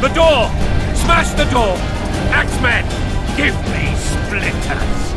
The door! Smash the door! Axemen, give me splinters!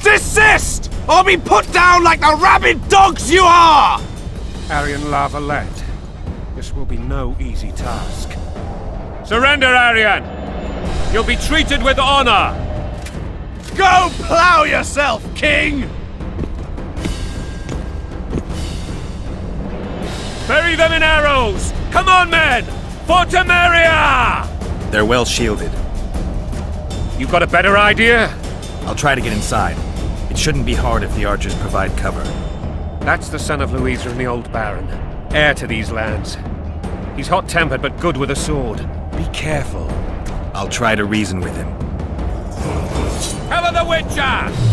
Desist! Or be put down like the rabid dogs you are! Aryan Lavalette, this will be no easy task. Surrender, Aryan! You'll be treated with honor! Go plow yourself, King! Bury them in arrows! Come on, men! For Temeria! They're well shielded. You got a better idea? I'll try to get inside. It shouldn't be hard if the archers provide cover. That's the son of Louisa and the old Baron, heir to these lands. He's hot-tempered but good with a sword. Be careful. I'll try to reason with him. Cover the Witcher!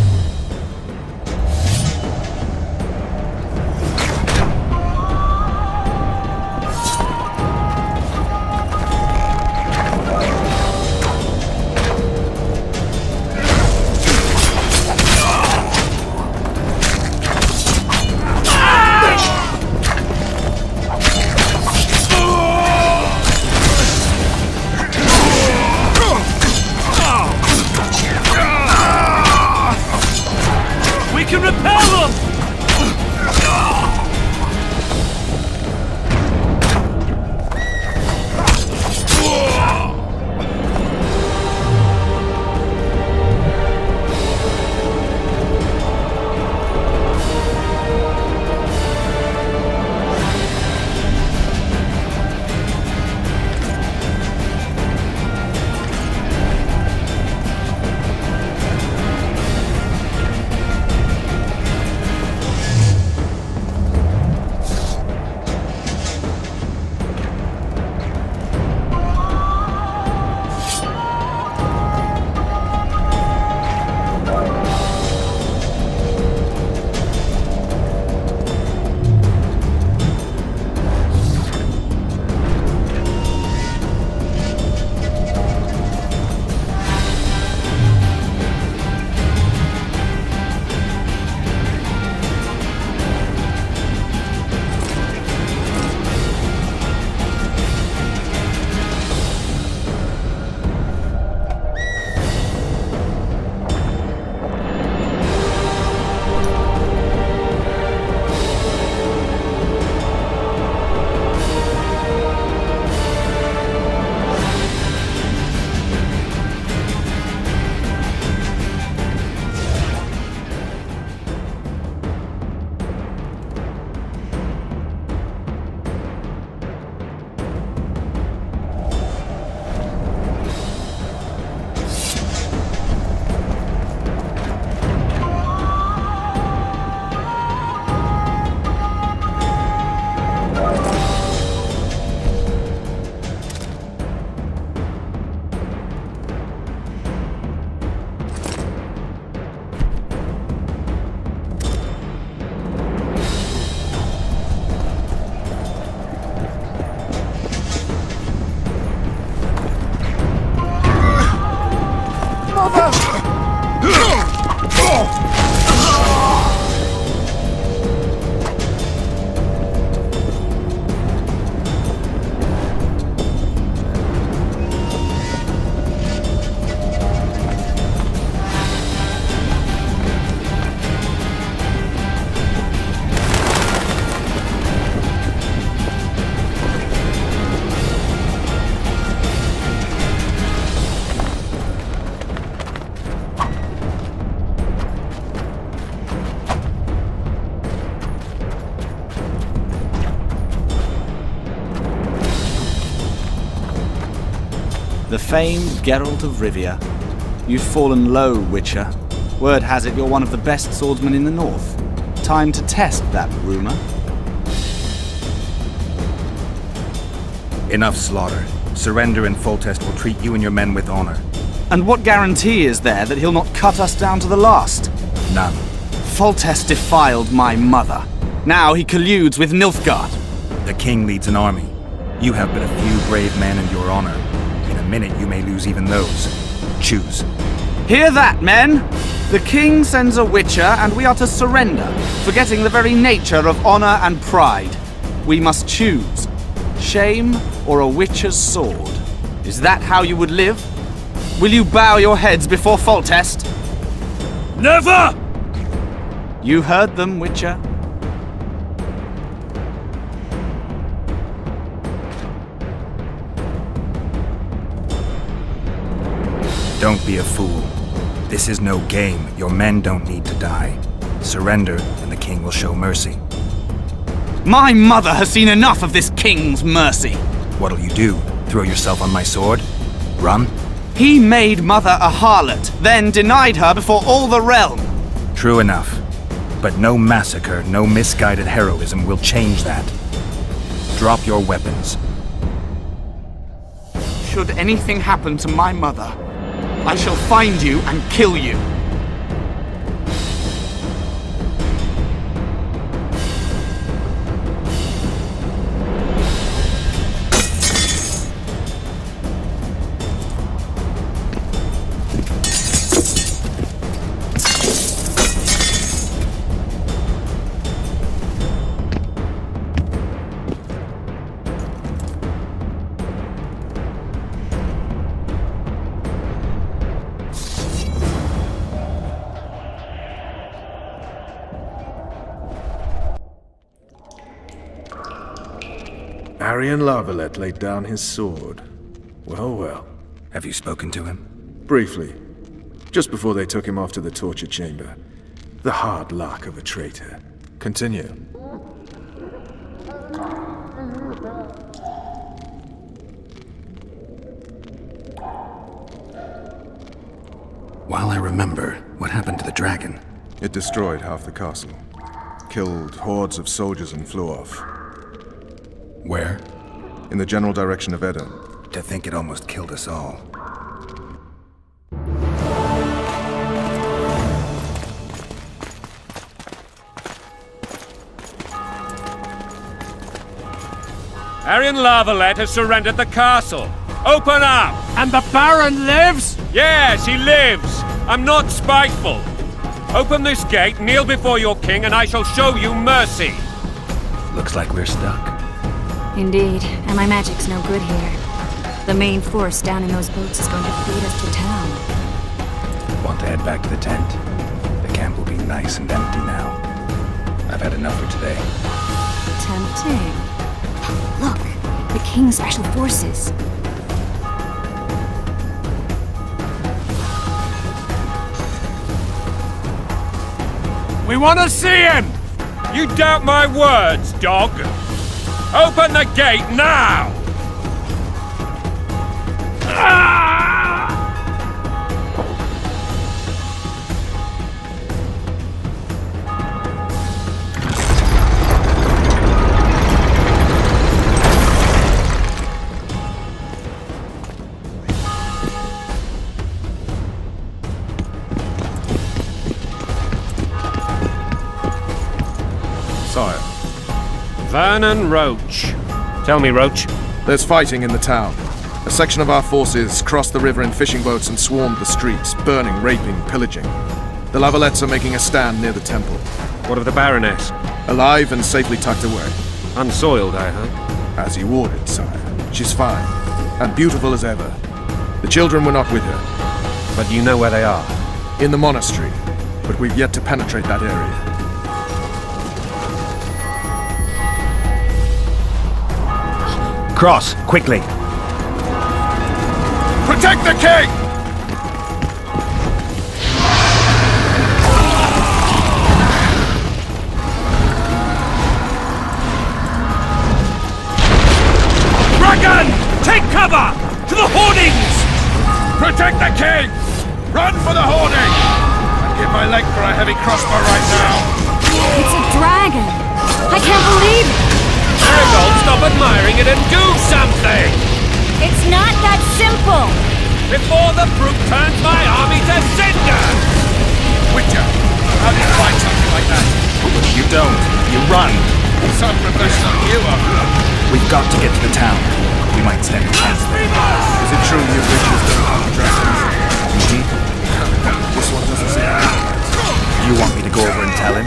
The famed Geralt of Rivia. You've fallen low, Witcher. Word has it you're one of the best swordsmen in the north. Time to test that rumor. Enough slaughter. Surrender and Foltest will treat you and your men with honor. And what guarantee is there that he'll not cut us down to the last? None. Foltest defiled my mother. Now he colludes with Nilfgaard. The king leads an army. You have but a few brave men and your honor. In a minute you may lose even those. Choose. Hear that, men? The king sends a witcher and we are to surrender, forgetting the very nature of honor and pride. We must choose. Shame or a witcher's sword. Is that how you would live? Will you bow your heads before Foltest? Never! You heard them, Witcher. Don't be a fool. This is no game. Your men don't need to die. Surrender, and the king will show mercy. My mother has seen enough of this king's mercy. What'll you do? Throw yourself on my sword? Run? He made mother a harlot, then denied her before all the realm. True enough. But no massacre, no misguided heroism will change that. Drop your weapons. Should anything happen to my mother, I shall find you and kill you. Aryan Larvalet laid down his sword. Well, well. Have you spoken to him? Briefly. Just before they took him off to the torture chamber. The hard luck of a traitor. Continue. While I remember, what happened to the dragon? It destroyed half the castle. Killed hordes of soldiers and flew off. Where? In the general direction of Edda. To think it almost killed us all. Aryan Larvalet has surrendered the castle. Open up! And the Baron lives? Yes, he lives. I'm not spiteful. Open this gate, kneel before your king, and I shall show you mercy. Looks like we're stuck. Indeed, and my magic's no good here. The main force down in those boats is going to feed us to town. Want to head back to the tent? The camp will be nice and empty now. I've had enough for today. Tempting. Look, the King's Special Forces. We want to see him! You doubt my words, dog? Open the gate now! Sire, Vernon Roach. Tell me, Roach. there's fighting in the town. A section of our forces crossed the river in fishing boats and swarmed the streets, burning, raping, pillaging. The Lavalets are making a stand near the temple. What of the Baroness? Alive and safely tucked away. Unsoiled, I heard. As you ordered, sire. She's fine, and beautiful as ever. The children were not with her. But you know where they are? In the monastery, but we've yet to penetrate that area. Cross, quickly! Protect the king! Dragon! Take cover! To the hoardings! Protect the king! Run for the hoarding! I'd give my leg for a heavy crossbow right now. It's a dragon! I can't believe it! Marigold, stop admiring it and do something! It's not that simple! Before the brute turns my army to cinder! Witcher, how do you fight something like that? You don't. You run. Some professional you are. We've got to get to the town. We might stand a chance there. Is it true you witches don't hunt dragons? Indeed. This one doesn't say anything. You want me to go over and tell him?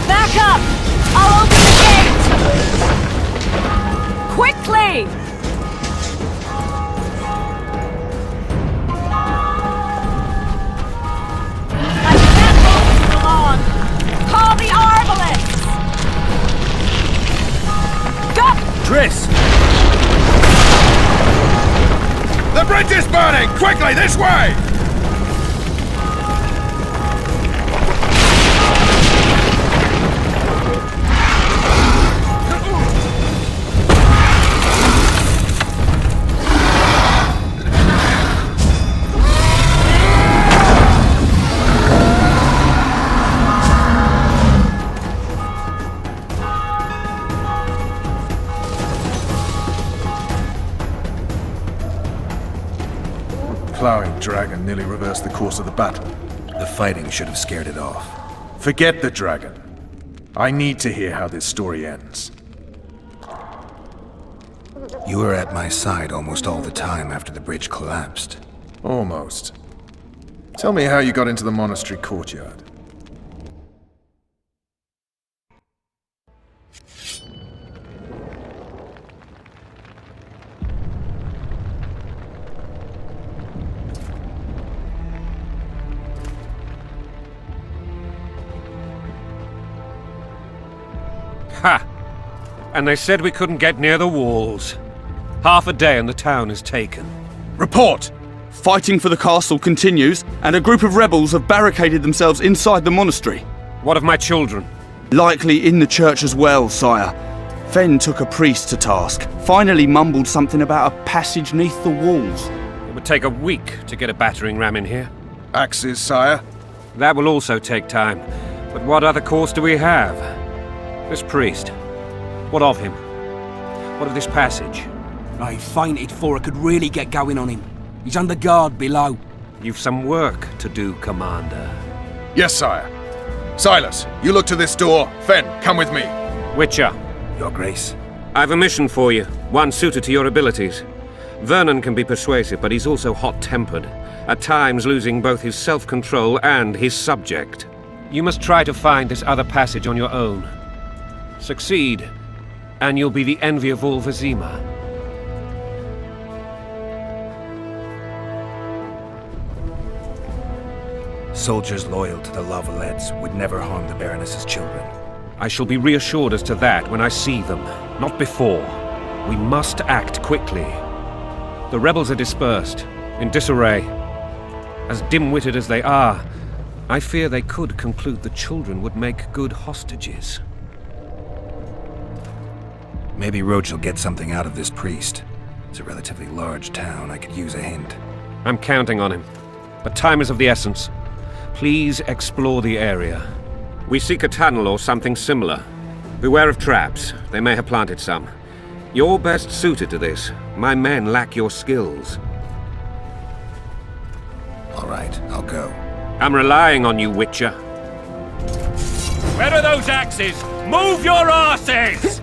Back up! I'll open the gate! Quickly! I can't hold it for long! Call the arbalists! Go! Triss! The bridge is burning! Quickly, this way! Plowing dragon nearly reversed the course of the battle. The fighting should have scared it off. Forget the dragon. I need to hear how this story ends. You were at my side almost all the time after the bridge collapsed. Almost. Tell me how you got into the monastery courtyard. Ha! And they said we couldn't get near the walls. Half a day and the town is taken. Report! Fighting for the castle continues, and a group of rebels have barricaded themselves inside the monastery. What of my children? Likely in the church as well, sire. Fen took a priest to task, finally mumbled something about a passage neath the walls. It would take a week to get a battering ram in here. Axes, sire? That will also take time. But what other course do we have? This priest. What of him? What of this passage? I fainted before I could really get going on him. He's under guard below. You've some work to do, Commander. Yes, sire. Silas, you look to this door. Fen, come with me. Witcher, Your Grace. I've a mission for you, one suited to your abilities. Vernon can be persuasive, but he's also hot-tempered, at times losing both his self-control and his subject. You must try to find this other passage on your own. Succeed, and you'll be the envy of all Vizima. Soldiers loyal to the Lavalettes would never harm the Baroness's children. I shall be reassured as to that when I see them, not before. We must act quickly. The rebels are dispersed, in disarray. As dim-witted as they are, I fear they could conclude the children would make good hostages. Maybe Roach will get something out of this priest. It's a relatively large town. I could use a hint. I'm counting on him, but time is of the essence. Please explore the area. We seek a tunnel or something similar. Beware of traps. They may have planted some. You're best suited to this. My men lack your skills. All right, I'll go. I'm relying on you, Witcher. Where are those axes? Move your asses!